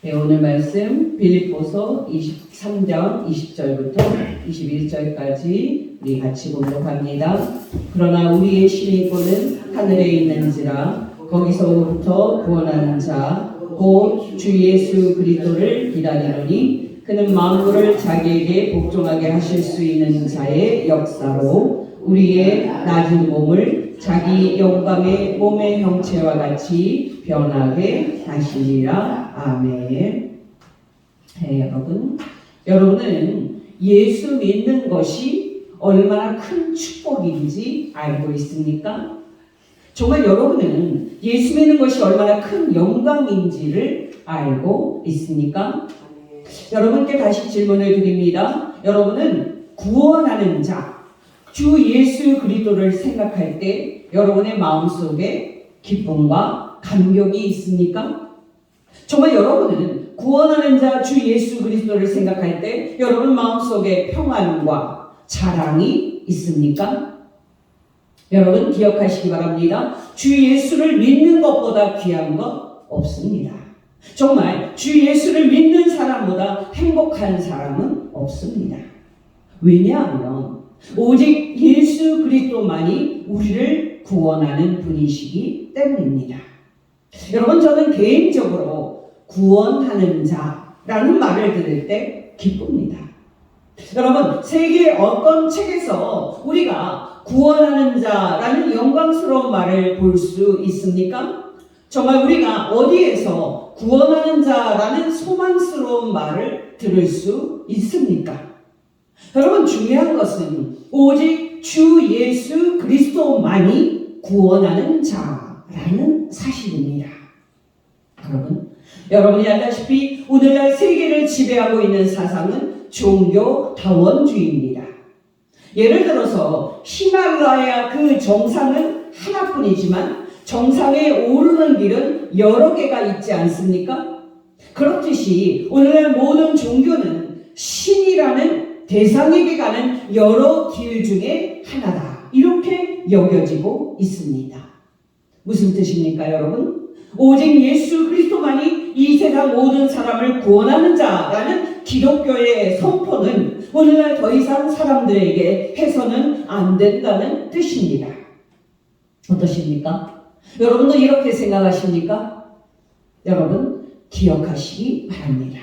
네, 오늘 말씀 빌립보서 23장 20절부터 21절까지 우리 같이 공독합니다. 그러나 우리의 신의권은 하늘에 있는지라 거기서부터 구원하는 자 곧 주 예수 그리스도를 기다리노니 그는 만물을 자기에게 복종하게 하실 수 있는 자의 역사로 우리의 낮은 몸을 자기 영광의 몸의 형체와 같이 변하게 하시리라. 아멘. 네, 여러분은 예수 믿는 것이 얼마나 큰 축복인지 알고 있습니까? 정말 여러분은 예수 믿는 것이 얼마나 큰 영광인지를 알고 있습니까? 여러분께 다시 질문을 드립니다. 여러분은 구원하는 자, 주 예수 그리스도를 생각할 때 여러분의 마음속에 기쁨과 감격이 있습니까? 정말 여러분은 구원하는 자 주 예수 그리스도를 생각할 때 여러분 마음속에 평안과 자랑이 있습니까? 여러분 기억하시기 바랍니다. 주 예수를 믿는 것보다 귀한 것 없습니다. 정말 주 예수를 믿는 사람보다 행복한 사람은 없습니다. 왜냐하면 오직 예수 그리스도만이 우리를 구원하는 분이시기 때문입니다. 여러분, 저는 개인적으로 구원하는 자라는 말을 들을 때 기쁩니다. 여러분, 세계 어떤 책에서 우리가 구원하는 자라는 영광스러운 말을 볼 수 있습니까? 정말 우리가 어디에서 구원하는 자라는 소망스러운 말을 들을 수 있습니까? 여러분, 중요한 것은 오직 주 예수 그리스도만이 구원하는 자라는 사실입니다. 여러분이 알다시피 오늘날 세계를 지배하고 있는 사상은 종교 다원주의입니다. 예를 들어서 히말라야 그 정상은 하나뿐이지만 정상에 오르는 길은 여러 개가 있지 않습니까? 그렇듯이 오늘날 모든 종교는 신이라는 대상에게 가는 여러 길 중에 하나다, 이렇게 여겨지고 있습니다. 무슨 뜻입니까, 여러분? 오직 예수 그리스도만이 이 세상 모든 사람을 구원하는 자라는 기독교의 선포는 오늘날 더 이상 사람들에게 해서는 안 된다는 뜻입니다. 어떠십니까? 여러분도 이렇게 생각하십니까? 여러분 기억하시기 바랍니다.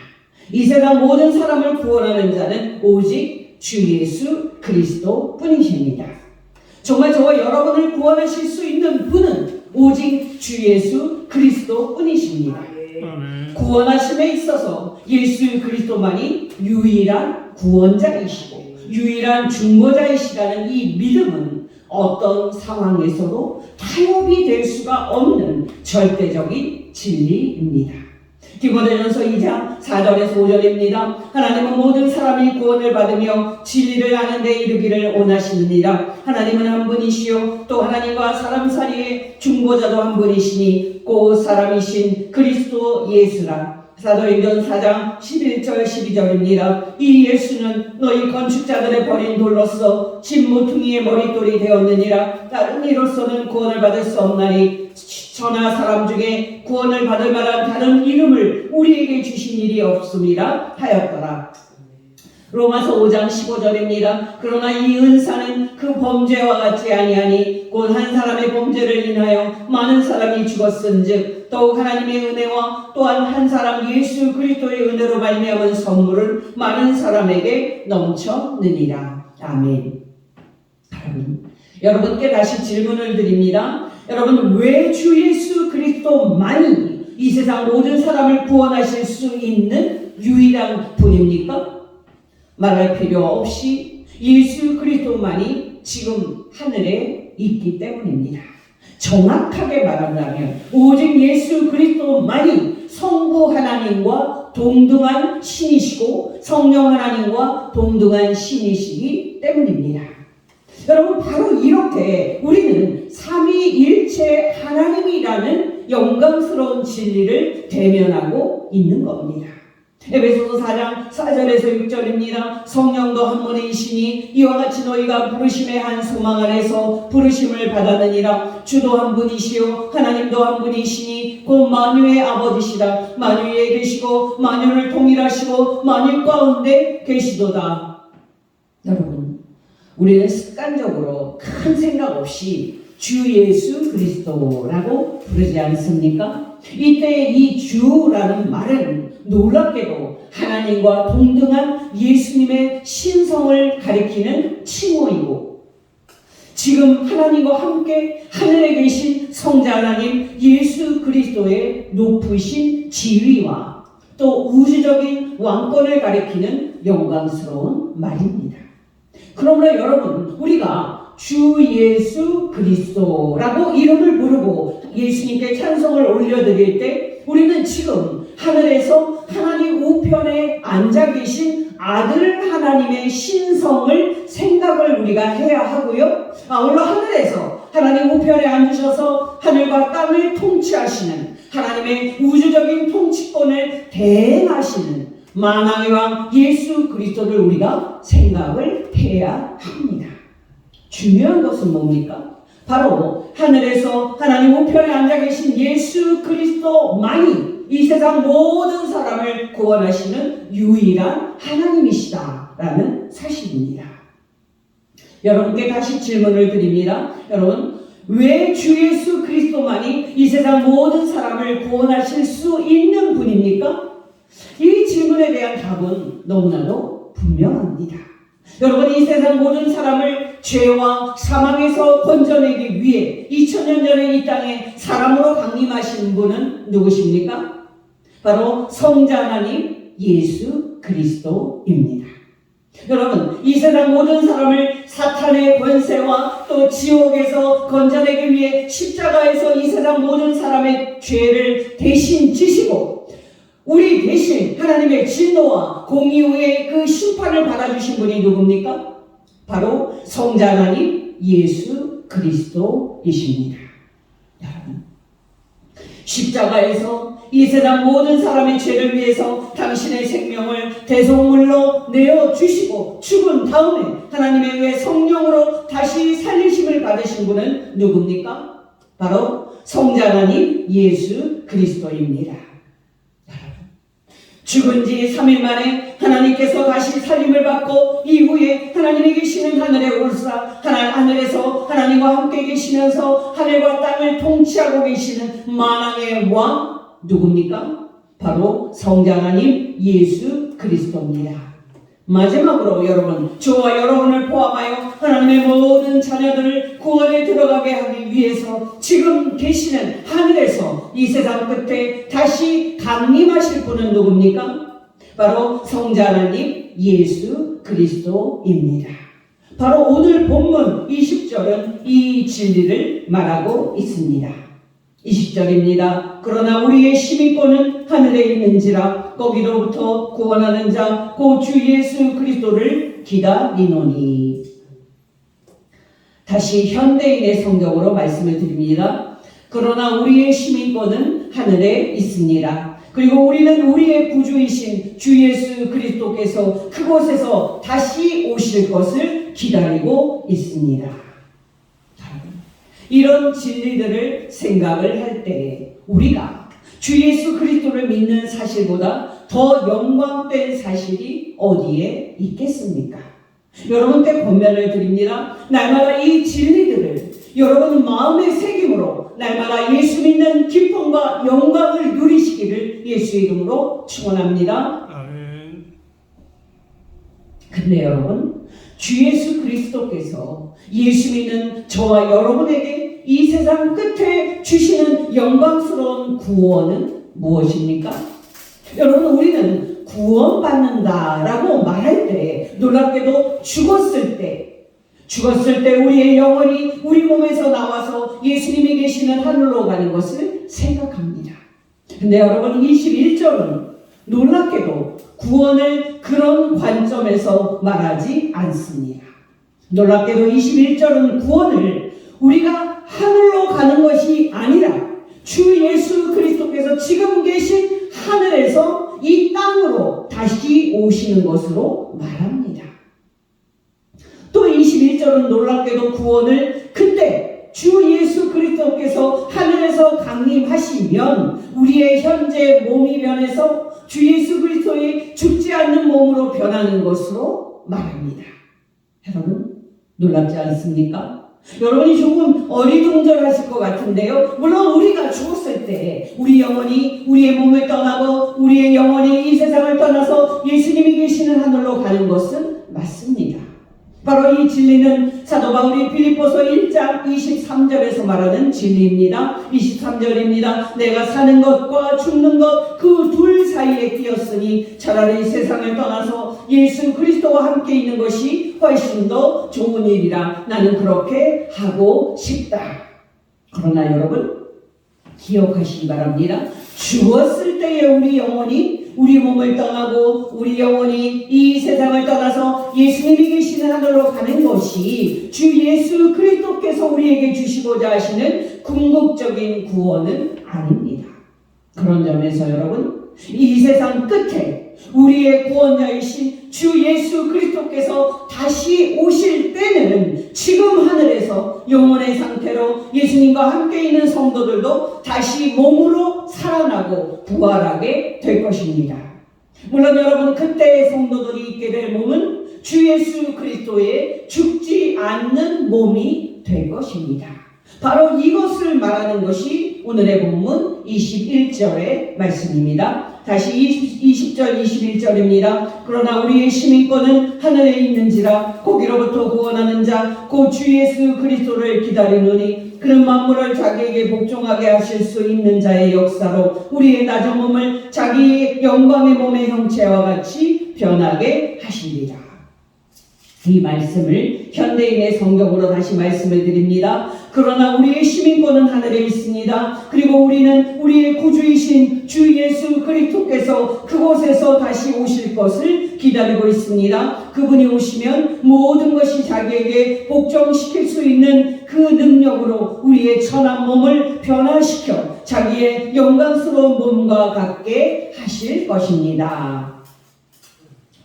이 세상 모든 사람을 구원하는 자는 오직 주 예수 그리스도 뿐이십니다. 정말 저와 여러분을 구원하실 수 있는 분은 오직 주 예수 그리스도 뿐이십니다. 구원하심에 있어서 예수 그리스도만이 유일한 구원자이시고 유일한 중보자이시라는 이 믿음은 어떤 상황에서도 타협이 될 수가 없는 절대적인 진리입니다. 디모데전서 2장 4절에서 5절입니다. 하나님은 모든 사람이 구원을 받으며 진리를 아는 데 이르기를 원하시느니라. 하나님은 한 분이시요 또 하나님과 사람 사이의 중보자도 한 분이시니 곧 사람이신 그리스도 예수라. 사도행전 4장 11절 12절입니다. 이 예수는 너희 건축자들의 버린 돌로서 집 모퉁이의 머릿돌이 되었느니라. 다른 이로서는 구원을 받을 수 없나니 천하 사람 중에 구원을 받을 만한 다른 이름을 우리에게 주신 일이 없음이라 하였더라. 로마서 5장 15절입니다. 그러나 이 은사는 그 범죄와 같지 아니하니 곧 한 사람의 범죄를 인하여 많은 사람이 죽었은즉 더욱 하나님의 은혜와 또한 한 사람 예수 그리스도의 은혜로 말미암은 선물은 많은 사람에게 넘쳐느니라. 아멘. 여러분께 다시 질문을 드립니다. 여러분, 왜 주 예수 그리스도만이 이 세상 모든 사람을 구원하실 수 있는 유일한 분입니까? 말할 필요 없이 예수 그리스도만이 지금 하늘에 있기 때문입니다. 정확하게 말한다면 오직 예수 그리스도만이 성부 하나님과 동등한 신이시고 성령 하나님과 동등한 신이시기 때문입니다. 여러분, 바로 이렇게 우리는 삼위일체 하나님이라는 영광스러운 진리를 대면하고 있는 겁니다. 에베소서 4장 4절에서 6절입니다. 성령도 한 분이시니 이와 같이 너희가 부르심의 한 소망 안에서 부르심을 받았느니라. 주도 한 분이시요 하나님도 한 분이시니 곧 만유의 아버지시라. 만유에 계시고 만유를 통일하시고 만유 가운데 계시도다. 여러분, 우리는 습관적으로 큰 생각 없이 주 예수 그리스도라고 부르지 않습니까? 이때 이 주라는 말은 놀랍게도 하나님과 동등한 예수님의 신성을 가리키는 칭호이고, 지금 하나님과 함께 하늘에 계신 성자 하나님 예수 그리스도의 높으신 지위와 또 우주적인 왕권을 가리키는 영광스러운 말입니다. 그러므로 여러분, 우리가 주 예수 그리스도라고 이름을 부르고 예수님께 찬송을 올려드릴 때 우리는 지금 하늘에서 하나님 우편에 앉아 계신 아들 하나님의 신성을 생각을 우리가 해야 하고요. 물론 하늘에서 하나님 우편에 앉으셔서 하늘과 땅을 통치하시는 하나님의 우주적인 통치권을 대행하시는 만왕의 왕 예수 그리스도를 우리가 생각을 해야 합니다. 중요한 것은 뭡니까? 바로 하늘에서 하나님 우편에 앉아 계신 예수 그리스도만이 이 세상 모든 사람을 구원하시는 유일한 하나님이시다라는 사실입니다. 여러분께 다시 질문을 드립니다. 여러분, 왜 주 예수 그리스도만이 이 세상 모든 사람을 구원하실 수 있는 분입니까? 이 질문에 대한 답은 너무나도 분명합니다. 여러분, 이 세상 모든 사람을 죄와 사망에서 건져내기 위해 2000년 전에 이 땅에 사람으로 강림하신 분은 누구십니까? 바로 성자 하나님 예수 그리스도입니다. 여러분, 이 세상 모든 사람을 사탄의 권세와 또 지옥에서 건져내기 위해 십자가에서 이 세상 모든 사람의 죄를 대신 지시고 우리 대신 하나님의 진노와 공의의 그 심판을 받아주신 분이 누굽니까? 바로 성자 하나님 예수 그리스도이십니다. 여러분, 십자가에서 이 세상 모든 사람의 죄를 위해서 당신의 생명을 대속물로 내어주시고 죽은 다음에 하나님에 의해 성령으로 다시 살리심을 받으신 분은 누굽니까? 바로 성자 하나님 예수 그리스도입니다. 죽은 지 3일 만에 하나님께서 다시 살림을 받고 이후에 하나님이 계시는 하늘에 오르사 하늘에서 하나님과 함께 계시면서 하늘과 땅을 통치하고 계시는 만왕의 왕 누굽니까? 바로 성자 하나님 예수 그리스도입니다. 마지막으로 여러분, 저와 여러분을 포함하여 하나님의 모든 자녀들을 구원에 들어가게 하기 위해서 지금 계시는 하늘에서 이 세상 끝에 다시 강림하실 분은 누굽니까? 바로 성자 하나님 예수 그리스도입니다. 바로 오늘 본문 20절은 이 진리를 말하고 있습니다. 20절입니다. 그러나 우리의 시민권은 하늘에 있는지라 거기로부터 구원하는 자 곧 주 예수 그리스도를 기다리노니. 다시 현대인의 성경으로 말씀을 드립니다. 그러나 우리의 시민권은 하늘에 있습니다. 그리고 우리는 우리의 구주이신 주 예수 그리스도께서 그곳에서 다시 오실 것을 기다리고 있습니다. 이런 진리들을 생각을 할 때 우리가 주 예수 그리스도를 믿는 사실보다 더 영광된 사실이 어디에 있겠습니까? 여러분께 권면을 드립니다. 날마다 이 진리들을 여러분 마음의 새김으로 날마다 예수 믿는 기쁨과 영광을 누리시기를 예수 이름으로 축원합니다. 아멘. 근데 여러분, 주 예수 그리스도께서 예수 믿는 저와 여러분에게 이 세상 끝에 주시는 영광스러운 구원은 무엇입니까? 여러분, 우리는 구원받는다라고 말할 때 놀랍게도 죽었을 때 우리의 영혼이 우리 몸에서 나와서 예수님이 계시는 하늘로 가는 것을 생각합니다. 근데 여러분, 21절은 놀랍게도 구원을 그런 관점에서 말하지 않습니다. 놀랍게도 21절은 구원을 우리가 하늘로 가는 것이 아니라 주 예수 그리스도께서 지금 계신 하늘에서 이 땅으로 오시는 것으로 말합니다. 또 21절은 놀랍게도 구원을 그때 주 예수 그리스도께서 하늘에서 강림하시면 우리의 현재 몸이 변해서 주 예수 그리스도의 죽지 않는 몸으로 변하는 것으로 말합니다. 여러분, 놀랍지 않습니까? 여러분이 조금 어리둥절하실 것 같은데요. 물론 우리가 죽었을 때 우리 영혼이 우리의 몸을 떠나고 우리의 영혼이 이 세상을 떠나서 예수님이 계시는 하늘로 가는 것은 맞습니다. 바로 이 진리는 사도 바울이 빌립보서 1장 23절에서 말하는 진리입니다. 23절입니다. 내가 사는 것과 죽는 것 그 둘 사이에 끼었으니 차라리 세상을 떠나서 예수 그리스도와 함께 있는 것이 훨씬 더 좋은 일이라 나는 그렇게 하고 싶다. 그러나 여러분 기억하시기 바랍니다. 죽었을 때에 우리 영혼이 우리 몸을 떠나고 우리 영혼이 이 세상을 떠나서 예수님이 계시는 하늘로 가는 것이 주 예수 그리스도께서 우리에게 주시고자 하시는 궁극적인 구원은 아닙니다. 그런 점에서 여러분, 이 세상 끝에 우리의 구원자이신 주 예수 그리스도께서 다시 오실 때는 지금 하늘에서 영혼의 상태로 예수님과 함께 있는 성도들도 다시 몸으로 살아나고 부활하게 될 것입니다. 물론 여러분, 그때의 성도들이 있게 될 몸은 주 예수 그리스도의 죽지 않는 몸이 될 것입니다. 바로 이것을 말하는 것이 오늘의 본문 21절의 말씀입니다. 다시 20절 21절입니다. 그러나 우리의 시민권은 하늘에 있는지라 거기로부터 구원하는 자 곧 주 예수 그리스도를 기다리노니 그는 만물을 자기에게 복종하게 하실 수 있는 자의 역사로 우리의 낮은 몸을 자기의 영광의 몸의 형체와 같이 변하게 하십니다. 이 말씀을 현대인의 성경으로 다시 말씀을 드립니다. 그러나 우리의 시민권은 하늘에 있습니다. 그리고 우리는 우리의 구주이신 주 예수 그리스도께서 그곳에서 다시 오실 것을 기다리고 있습니다. 그분이 오시면 모든 것이 자기에게 복종시킬 수 있는 그 능력으로 우리의 천한 몸을 변화시켜 자기의 영광스러운 몸과 같게 하실 것입니다.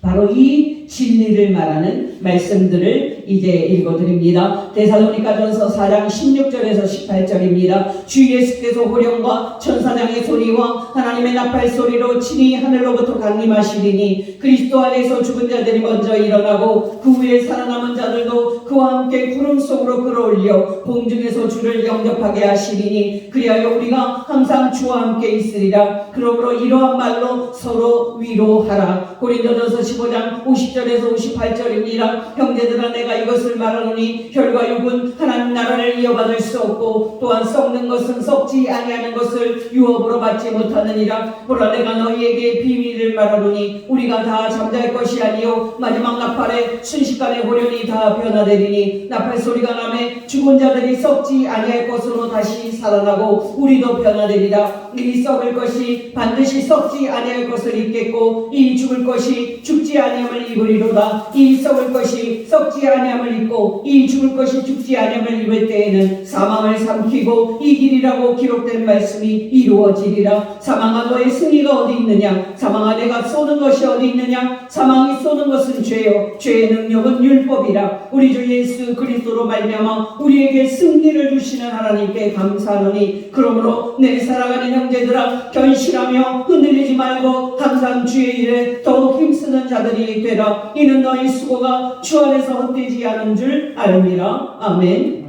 바로 이 진리를 말하는 말씀들을 이제 읽어드립니다. 데살로니가전서 4장 16절에서 18절입니다. 주 예수께서 호령과 천사장의 소리와 하나님의 나팔 소리로 친히 하늘로부터 강림하시리니 그리스도 안에서 죽은 자들이 먼저 일어나고 그 후에 살아남은 자들도 그와 함께 구름 속으로 끌어올려 공중에서 주를 영접하게 하시리니 그리하여 우리가 항상 주와 함께 있으리라. 그러므로 이러한 말로 서로 위로하라. 고린도전서 15장 50절에서 58절입니다. 형제들아, 내가 이것을 말하노니 혈과 육은 하나님 나라를 이어받을 수 없고 또한 썩는 것은 썩지 아니하는 것을 유업으로 받지 못하느니라. 보라, 내가 너희에게 비밀을 말하노니 우리가 다 잠잘 것이 아니요 마지막 나팔에 순식간에 호련히 다 변화되리니 나팔 소리가 나매 죽은 자들이 썩지 아니할 것으로 다시 살아나고 우리도 변화되리라. 이 썩을 것이 반드시 썩지 아니할 것을 입겠고 이 죽을 것이 죽지 아니함을 입으리로다. 이 썩을 것이 썩지 아니함을 입고 이 죽을 것이 죽지 아니함을 입을 때에는 사망을 삼키고 이기리라고 기록된 말씀이 이루어지리라. 사망아, 너의 승리가 어디 있느냐? 사망아, 내가 쏘는 것이 어디 있느냐? 사망이 쏘는 것은 죄요 죄의 능력은 율법이라. 우리 주 예수 그리스도로 말미암아 우리에게 승리를 주시는 하나님께 감사하노니 그러므로 내 사랑하는 형제들아, 견실하며 흔들리지 말고 항상 주의 일에 더욱 힘쓰는 자들이 되라. 이는 너희 수고가 주 안에서 헛되지 않은 줄 알미라. 아멘.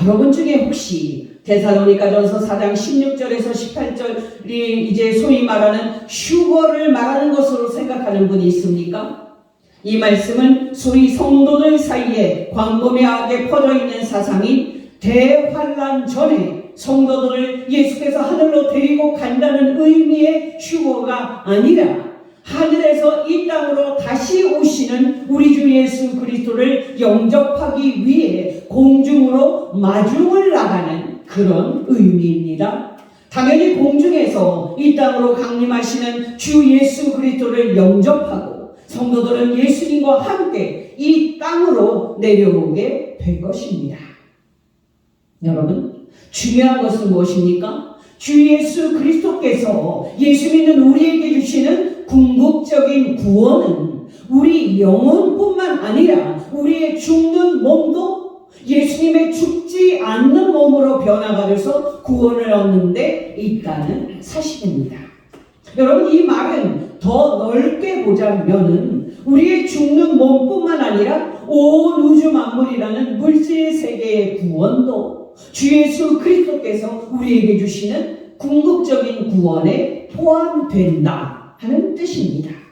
여러분 중에 혹시 데살로니가전서 4장 16절에서 18절이 이제 소위 말하는 휴거를 말하는 것으로 생각하는 분이 있습니까? 이 말씀은 소위 성도들 사이에 광범위하게 퍼져 있는 사상인 대환란 전에 성도들을 예수께서 하늘로 데리고 간다는 의미의 휴거가 아니라 하늘에서 이 땅으로 다시 오시는 우리 주 예수 그리스도를 영접하기 위해 공중으로 마중을 나가는 그런 의미입니다. 당연히 공중에서 이 땅으로 강림하시는 주 예수 그리스도를 영접하고 성도들은 예수님과 함께 이 땅으로 내려오게 될 것입니다. 여러분, 중요한 것은 무엇입니까? 주 예수 그리스도께서 예수 믿는 우리에게 주시는 궁극적인 구원은 우리 영혼뿐만 아니라 우리의 죽는 몸도 예수님의 죽지 않는 몸으로 변화가 돼서 구원을 얻는 데 있다는 사실입니다. 여러분, 이 말은 더 넓게 보자면은 우리의 죽는 몸뿐만 아니라 온 우주 만물이라는 물질 세계의 구원도 주 예수 그리스도께서 우리에게 주시는 궁극적인 구원에 포함된다 하는 뜻입니다.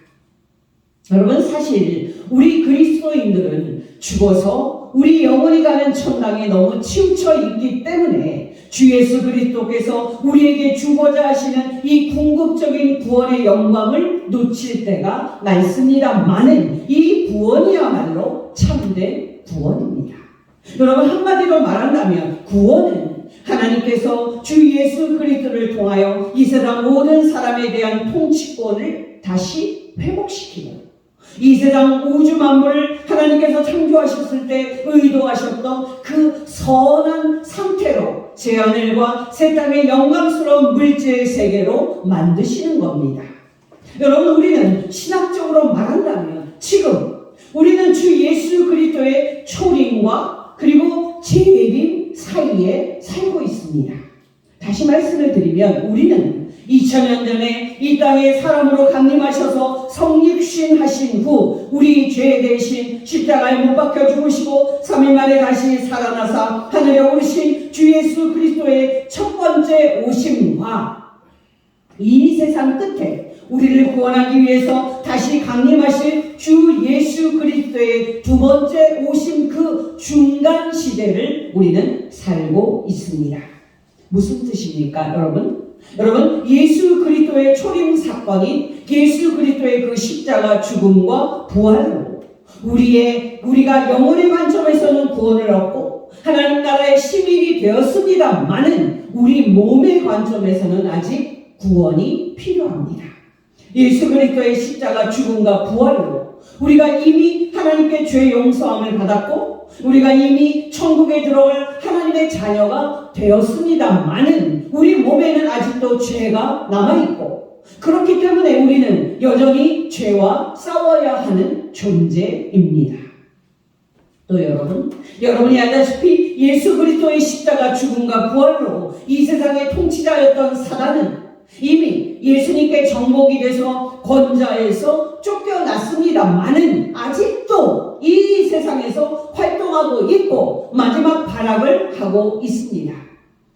여러분, 사실 우리 그리스도인들은 죽어서 우리 영혼이 가는 천당에 너무 치우쳐 있기 때문에 주 예수 그리스도께서 우리에게 주고자 하시는 이 궁극적인 구원의 영광을 놓칠 때가 많습니다만은 이 구원이야말로 참된 구원입니다. 여러분, 한마디로 말한다면 구원은 하나님께서 주 예수 그리스도를 통하여 이 세상 모든 사람에 대한 통치권을 다시 회복시키고 이 세상 우주 만물을 하나님께서 창조하셨을 때 의도하셨던 그 선한 상태로 새 하늘과 새 땅의 영광스러운 물질 세계로 만드시는 겁니다. 여러분, 우리는 신학적으로 말한다면 지금 우리는 주 예수 그리스도의 초림과 그리고 재림 사이에 살고 있습니다. 다시 말씀을 드리면 우리는 2000년 전에 이 땅에 사람으로 강림하셔서 성육신하신 후 우리 죄 대신 십자가에 못 박혀 죽으시고 3일 만에 다시 살아나사 하늘에 오르신 주 예수 그리스도의 첫 번째 오심과 이 세상 끝에 우리를 구원하기 위해서 다시 강림하실 주 예수 그리스도의 두 번째 오심 그 중간 시대를 우리는 살고 있습니다. 무슨 뜻입니까, 여러분? 여러분, 예수 그리스도의 초림 사건인 예수 그리스도의 그 십자가 죽음과 부활로 우리가 영혼의 관점에서는 구원을 얻고 하나님 나라의 시민이 되었습니다만은 우리 몸의 관점에서는 아직 구원이 필요합니다. 예수 그리스도의 십자가 죽음과 부활로 우리가 이미 하나님께 죄 용서함을 받았고 우리가 이미 천국에 들어갈 하나님의 자녀가 되었습니다만은 우리 몸에는 아직도 죄가 남아있고 그렇기 때문에 우리는 여전히 죄와 싸워야 하는 존재입니다. 또 여러분이 알다시피 예수 그리스도의 십자가 죽음과 부활로 이 세상의 통치자였던 사단은 이미 예수님께 정복이 돼서 권좌에서 쫓겨났습니다만은 아직도 이 세상에서 활동하고 있고 마지막 발악을 하고 있습니다.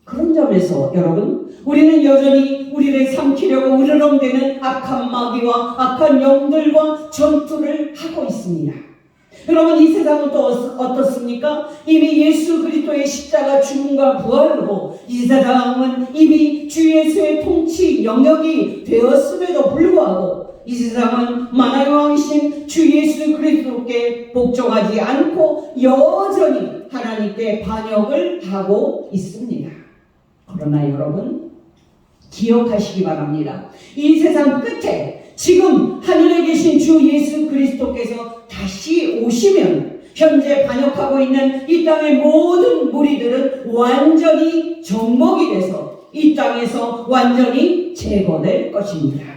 그런 점에서 여러분, 우리는 여전히 우리를 삼키려고 으르렁대는 악한 마귀와 악한 영들과 전투를 하고 있습니다. 여러분, 이 세상은 또 어떻습니까? 이미 예수 그리스도의 십자가 죽음과 부활로 이 세상은 이미 주 예수의 통치 영역이 되었음에도 불구하고 이 세상은 만왕의 왕이신 주 예수 그리스도께 복종하지 않고 여전히 하나님께 반역을 하고 있습니다. 그러나 여러분, 기억하시기 바랍니다. 이 세상 끝에 지금 하늘에 계신 주 예수 그리스도께서 다시 오시면 현재 반역하고 있는 이 땅의 모든 무리들은 완전히 정복이 돼서 이 땅에서 완전히 제거될 것입니다.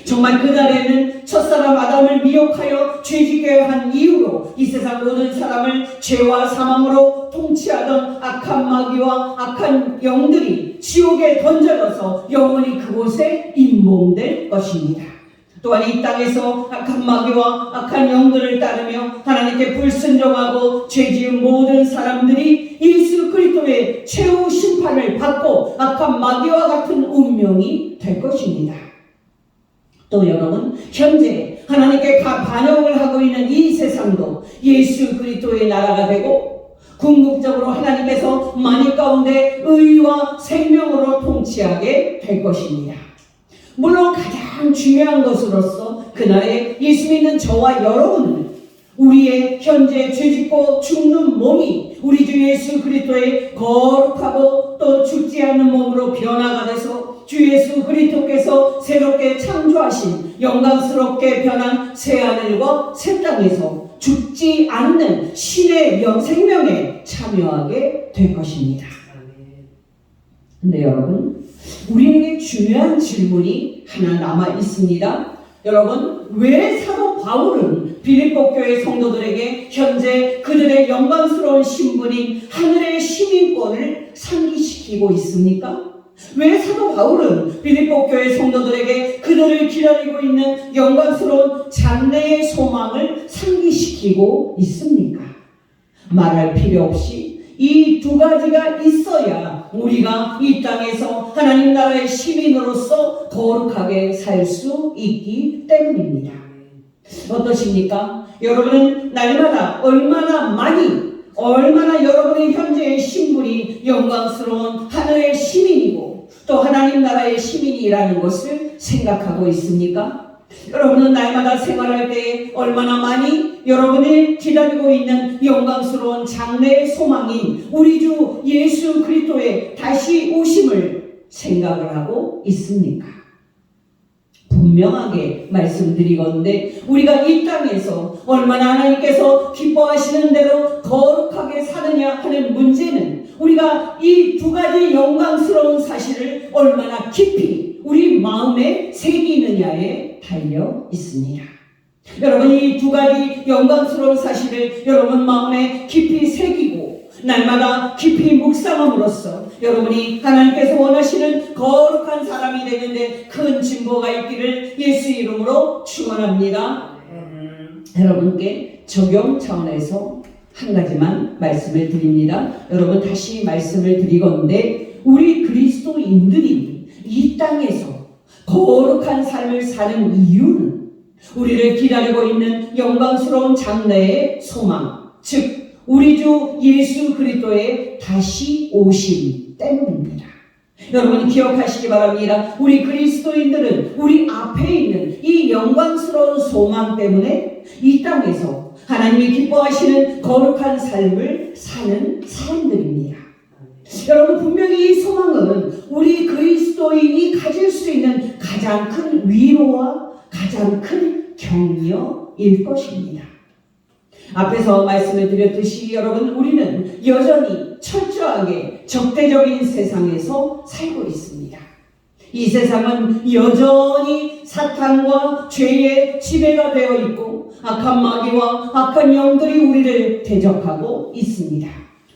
정말 그날에는 첫사람 아담을 미혹하여 죄짓게 한 이후로 이 세상 모든 사람을 죄와 사망으로 통치하던 악한 마귀와 악한 영들이 지옥에 던져져서 영원히 그곳에 임몽될 것입니다. 또한 이 땅에서 악한 마귀와 악한 영들을 따르며 하나님께 불순종하고 죄지은 모든 사람들이 예수 그리스도의 최후 심판을 받고 악한 마귀와 같은 운명이 될 것입니다. 또 여러분, 현재 하나님께 반역을 하고 있는 이 세상도 예수 그리스도의 나라가 되고 궁극적으로 하나님께서 만일 가운데 의와 생명으로 통치하게 될 것입니다. 물론 가장 중요한 것으로서 그날에 예수 믿는 저와 여러분은 우리의 현재 죄짓고 죽는 몸이 우리 주 예수 그리스도의 거룩하고 또 죽지 않는 몸으로 변화가 돼서 주 예수 그리스도께서 새롭게 창조하신 영광스럽게 변한 새하늘과 새 땅에서 죽지 않는 신의 생명에 참여하게 될 것입니다. 근데 여러분, 우리에게 중요한 질문이 하나 남아 있습니다. 여러분, 왜 사도 바울은 빌립보 교회 성도들에게 현재 그들의 영광스러운 신분인 하늘의 시민권을 상기시키고 있습니까? 왜 사도 바울은 빌립보 교회 성도들에게 그들을 기다리고 있는 영광스러운 장래의 소망을 상기시키고 있습니까? 말할 필요 없이 이 두 가지가 있어야 우리가 이 땅에서 하나님 나라의 시민으로서 거룩하게 살 수 있기 때문입니다. 어떠십니까? 여러분은 날마다 얼마나 여러분의 현재의 신분이 영광스러운 하늘의 시민이고 또 하나님 나라의 시민이라는 것을 생각하고 있습니까? 여러분은 날마다 생활할 때 얼마나 많이 여러분이 기다리고 있는 영광스러운 장래의 소망인 우리 주 예수 그리스도의 다시 오심을 생각을 하고 있습니까? 분명하게 말씀드리건대 우리가 이 땅에서 얼마나 하나님께서 기뻐하시는 대로 거룩하게 사느냐 하는 문제는 우리가 이 두 가지 영광스러운 사실을 얼마나 깊이 우리 마음에 새기느냐에 달려 있습니다. 여러분, 이 두 가지 영광스러운 사실을 여러분 마음에 깊이 새기고 날마다 깊이 묵상함으로써 여러분이 하나님께서 원하시는 거룩한 사람이 되는데 큰 진보가 있기를 예수 이름으로 축원합니다. 여러분께 적용 차원에서 한 가지만 말씀을 드립니다. 여러분, 다시 말씀을 드리건대 우리 그리스도인들이 이 땅에서 거룩한 삶을 사는 이유는 우리를 기다리고 있는 영광스러운 장래의 소망, 즉 우리 주 예수 그리스도의 다시 오심 때문입니다. 여러분 기억하시기 바랍니다. 우리 그리스도인들은 우리 앞에 있는 이 영광스러운 소망 때문에 이 땅에서 하나님이 기뻐하시는 거룩한 삶을 사는 사람들입니다. 여러분, 분명히 이 소망은 우리 그리스도인이 가질 수 있는 가장 큰 위로와 가장 큰 격려일 것입니다. 앞에서 말씀을 드렸듯이 여러분, 우리는 여전히 철저하게 적대적인 세상에서 살고 있습니다. 이 세상은 여전히 사탄과 죄의 지배가 되어 있고 악한 마귀와 악한 영들이 우리를 대적하고 있습니다.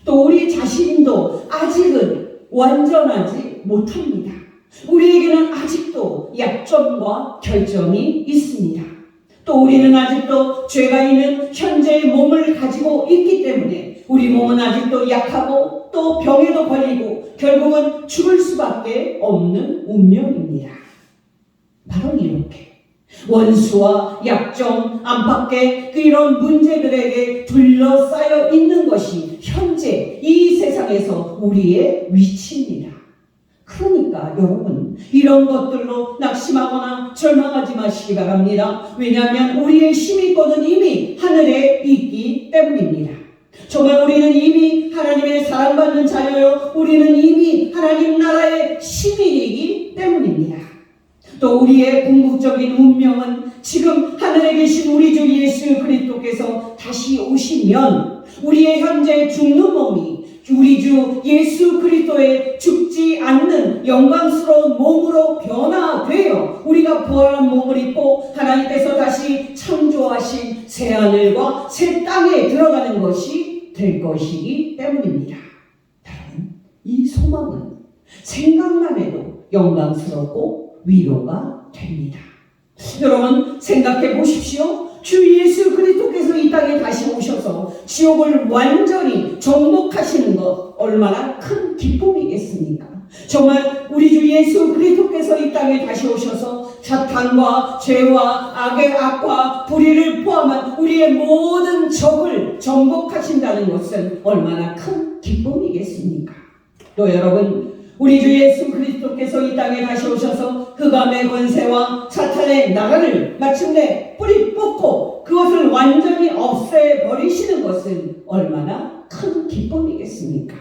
또 우리 자신도 아직은 완전하지 못합니다. 우리에게는 아직도 약점과 결점이 있습니다. 또 우리는 아직도 죄가 있는 현재의 몸을 가지고 있기 때문에 우리 몸은 아직도 약하고 또 병에도 걸리고 결국은 죽을 수밖에 없는 운명입니다. 바로 이렇게 원수와 약점, 안팎의 이런 문제들에게 둘러싸여 있는 것이 현재 이 세상에서 우리의 위치입니다. 그러니까 여러분, 이런 것들로 낙심하거나 절망하지 마시기 바랍니다. 왜냐하면 우리의 시민권은 이미 하늘에 있기 때문입니다. 정말 우리는 이미 하나님의 사랑받는 자녀요, 우리는 이미 하나님 나라의 시민이기 때문입니다. 또 우리의 궁극적인 운명은 지금 하늘에 계신 우리 주 예수 그리스도께서 다시 오시면 우리의 현재 죽는 몸이 우리 주 예수 그리스도의 죽지 않는 영광스러운 몸으로 변화되어 우리가 부활한 몸을 입고 하나님께서 다시 창조하신 새 하늘과 새 땅에 들어가는 것이 될 것이기 때문입니다. 여러분, 이 소망은 생각만 해도 영광스럽고 위로가 됩니다. 여러분, 생각해 보십시오. 주 예수 그리스도께서 이 땅에 다시 오셔서 지옥을 완전히 정복하시는 것 얼마나 큰 기쁨이겠습니까? 정말 우리 주 예수 그리스도께서 이 땅에 다시 오셔서 사탄과 죄와 악과 불의를 포함한 우리의 모든 적을 정복하신다는 것은 얼마나 큰 기쁨이겠습니까? 또 여러분, 우리 주 예수 그리스도께서 이 땅에 다시 오셔서 흑암의 권세와 사탄의 나라를 마침내 뿌리 뽑고 그것을 완전히 없애버리시는 것은 얼마나 큰 기쁨이겠습니까?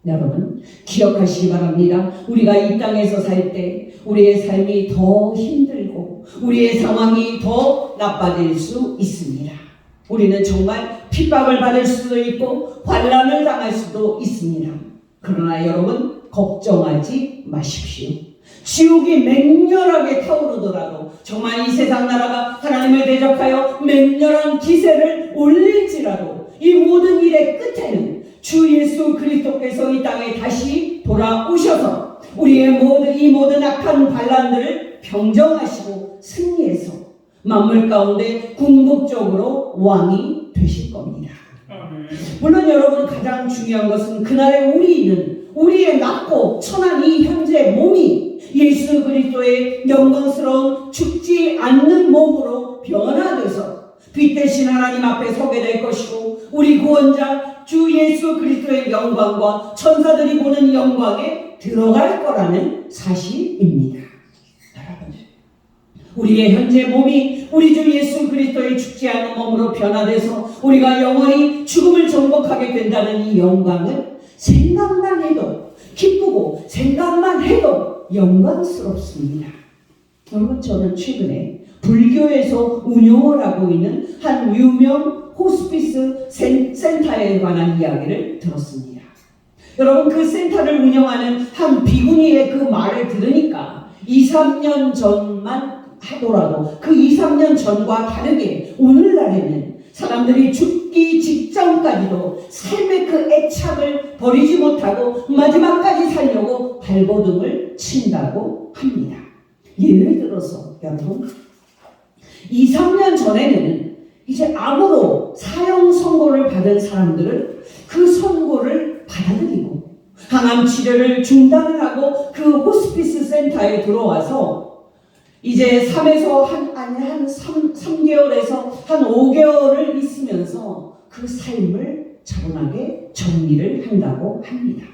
여러분, 기억하시기 바랍니다. 우리가 이 땅에서 살 때 우리의 삶이 더 힘들고 우리의 상황이 더 나빠질 수 있습니다. 우리는 정말 핍박을 받을 수도 있고 환난을 당할 수도 있습니다. 그러나 여러분, 걱정하지 마십시오. 지옥이 맹렬하게 타오르더라도 정말 이 세상 나라가 하나님을 대적하여 맹렬한 기세를 올릴지라도 이 모든 일의 끝에는 주 예수 그리스도께서 이 땅에 다시 돌아오셔서 우리의 이 모든 악한 반란들을 평정하시고 승리해서 만물 가운데 궁극적으로 왕이 되실 겁니다. 물론 여러분, 가장 중요한 것은 그날에 우리의 낮고 천한 이 현재 몸이 예수 그리스도의 영광스러운 죽지 않는 몸으로 변화돼서 빛 대신 하나님 앞에 서게 될 것이고, 우리 구원자 주 예수 그리스도의 영광과 천사들이 보는 영광에 들어갈 거라는 사실입니다. 여러분, 우리의 현재 몸이 우리 주 예수 그리스도의 죽지 않는 몸으로 변화돼서 우리가 영원히 죽음을 정복하게 된다는 이 영광은 생각만 해도 기쁘고 생각만 해도 영광스럽습니다. 여러분, 저는 최근에 불교에서 운영을 하고 있는 한 유명 호스피스 센터에 관한 이야기를 들었습니다. 여러분, 그 센터를 운영하는 한 비구니의 그 말을 들으니까 2-3년 전만 하더라도 그 2-3년 전과 다르게 오늘날에는 사람들이 죽기 직전까지도 삶의 그 애착을 버리지 못하고 마지막까지 살려고 발버둥을 친다고 합니다. 예를 들어서 여러분, 2-3년 전에는 이제 암으로 사형 선고를 받은 사람들은 그 선고를 받아들이고 항암 치료를 중단을 하고 그 호스피스 센터에 들어와서 이제 3개월에서 한 5개월을 있으면서 그 삶을 차분하게 정리를 한다고 합니다.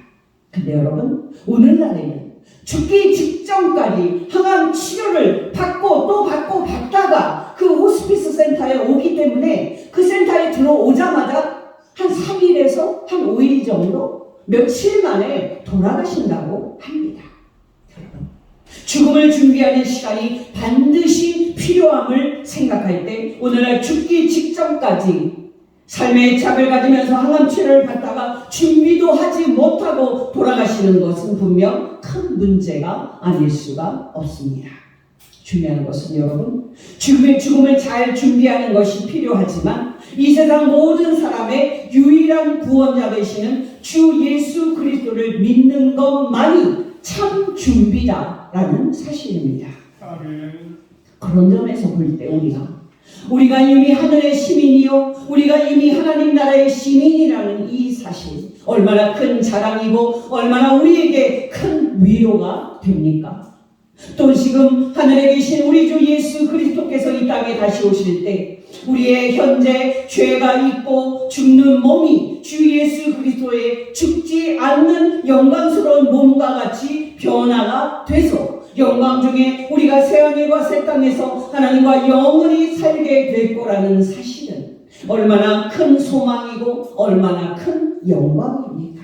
근데 여러분, 오늘날에는 죽기 직전까지 항암 치료를 받고 또 받다가 그 호스피스 센터에 오기 때문에 그 센터에 들어오자마자 한 3일에서 한 5일 정도, 며칠 만에 돌아가신다고 합니다. 여러분, 죽음을 준비하는 시간이 반드시 필요함을 생각할 때 오늘날 죽기 직전까지 삶의 애착을 가지면서 항암 치료를 받다가 준비도 하지 못하고 돌아가시는 것은 분명 큰 문제가 아닐 수가 없습니다. 중요한 것은 여러분, 죽음을 잘 준비하는 것이 필요하지만 이 세상 모든 사람의 유일한 구원자 되시는 주 예수 그리스도를 믿는 것만이 참 준비다라는 사실입니다. 그런 점에서 볼 때 우리가 이미 하늘의 시민이요, 우리가 이미 하나님 나라의 시민이라는 이 사실, 얼마나 큰 자랑이고 얼마나 우리에게 큰 위로가 됩니까? 또 지금 하늘에 계신 우리 주 예수 그리스도께서 이 땅에 다시 오실 때 우리의 현재 죄가 있고 죽는 몸이 주 예수 그리스도의 죽지 않는 영광스러운 몸과 같이 변화가 돼서 영광 중에 우리가 새하늘과 새 땅에서 하나님과 영원히 살게 될 거라는 사실은 얼마나 큰 소망이고 얼마나 큰 영광입니까?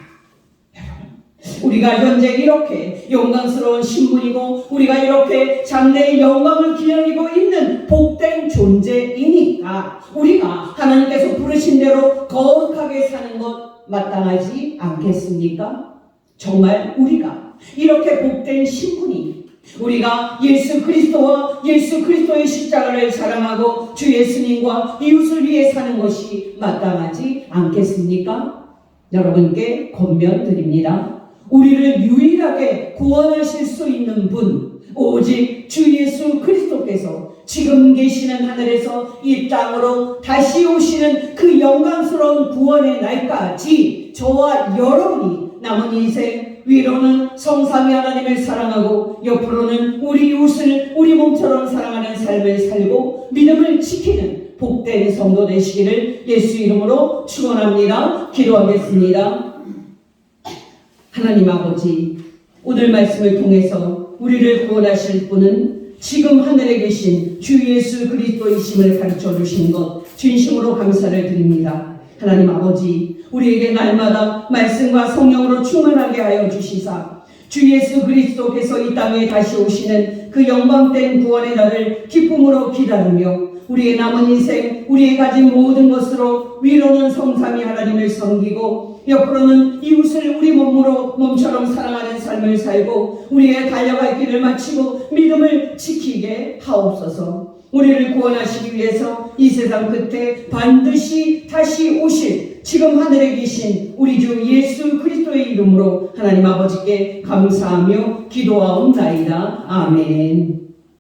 여러분, 우리가 현재 이렇게 영광스러운 신분이고 우리가 이렇게 장래의 영광을 기다리고 있는 복된 존재이니까 우리가 하나님께서 부르신 대로 거룩하게 사는 것 마땅하지 않겠습니까? 정말 우리가 이렇게 복된 신분이 우리가 예수 그리스도와 예수 그리스도의 십자가를 사랑하고 주 예수님과 이웃을 위해 사는 것이 마땅하지 않겠습니까? 여러분께 권면드립니다. 우리를 유일하게 구원하실 수 있는 분, 오직 주 예수 그리스도께서 지금 계시는 하늘에서 이 땅으로 다시 오시는 그 영광스러운 구원의 날까지 저와 여러분이 남은 인생 위로는 성삼위 하나님을 사랑하고 옆으로는 우리 이웃을 우리 몸처럼 사랑하는 삶을 살고 믿음을 지키는 복된 성도 되시기를 예수 이름으로 축원합니다. 기도하겠습니다. 하나님 아버지, 오늘 말씀을 통해서 우리를 구원하실 분은 지금 하늘에 계신 주 예수 그리스도이심을 가르쳐 주신 것 진심으로 감사를 드립니다. 하나님 아버지, 우리에게 날마다 말씀과 성령으로 충만하게 하여 주시사 주 예수 그리스도께서 이 땅에 다시 오시는 그 영광된 구원의 날을 기쁨으로 기다리며 우리의 남은 인생, 우리의 가진 모든 것으로 위로는 성삼위 하나님을 섬기고 옆으로는 이웃을 우리 몸처럼 사랑하는 삶을 살고 우리의 달려갈 길을 마치고 믿음을 지키게 하옵소서. 우리를 구원하시기 위해서 이 세상 끝에 반드시 다시 오실 지금 하늘에 계신 우리 주 예수 그리스도의 이름으로 하나님 아버지께 감사하며 기도하옵나이다. 아멘.